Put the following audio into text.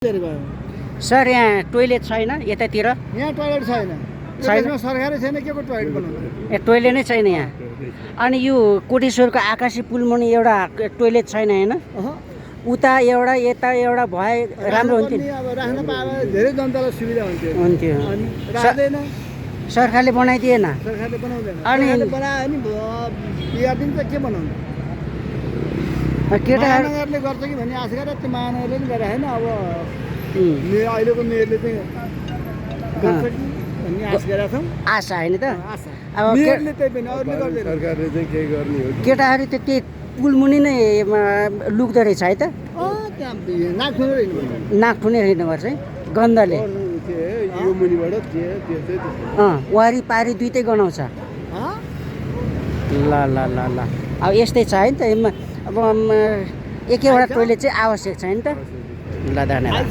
sir यहाँ toilet छैन यतातिर यहाँ टोइलेट छैन सरकारी छैन के को टोइलेट बनाउनु टोइलेट नै छैन यहाँ अनि यो कोटेश्वरको आकाशी पुलमुनि एउटा टोइलेट छैन हैन उता एउटा यता एउटा भए राम्रो हुन्थ्यो अब राख्न पाए धेरै जनतालाई सुविधा हुन्थ्यो अनि राख्दैन सरकारले बनाइदिएन सरकारले बनाउँदैन अनि बनायो नि बिहा दिन त के बनाउनु केटाहरुले महानगरले गर्छ कि भन्ने आशा गरे त्यो महानगरले नि गरे हैन अब अहिलेको मेयरले चाहिँ गर्छ कि भन्ने आशा गरेका छौँ आशा हैन त अब मेयरले त्यही पनि अरूले गर्दैन सरकारले चाहिँ के गर्ने हो केटाहरु त त्यही पुलमुनि नै लुक्दो रहेछ है त त्यहाँ नाक ठुलो रहेछ नाक ठुने रहेछ है गन्धले यो मुनिबाट वारी पारी दुईटै गनाउँछ ल ल ल ल अब यस्तै छ है त अब एकैवटा टोइलेट चाहिँ आवश्यक छ नि त ल धन्यवाद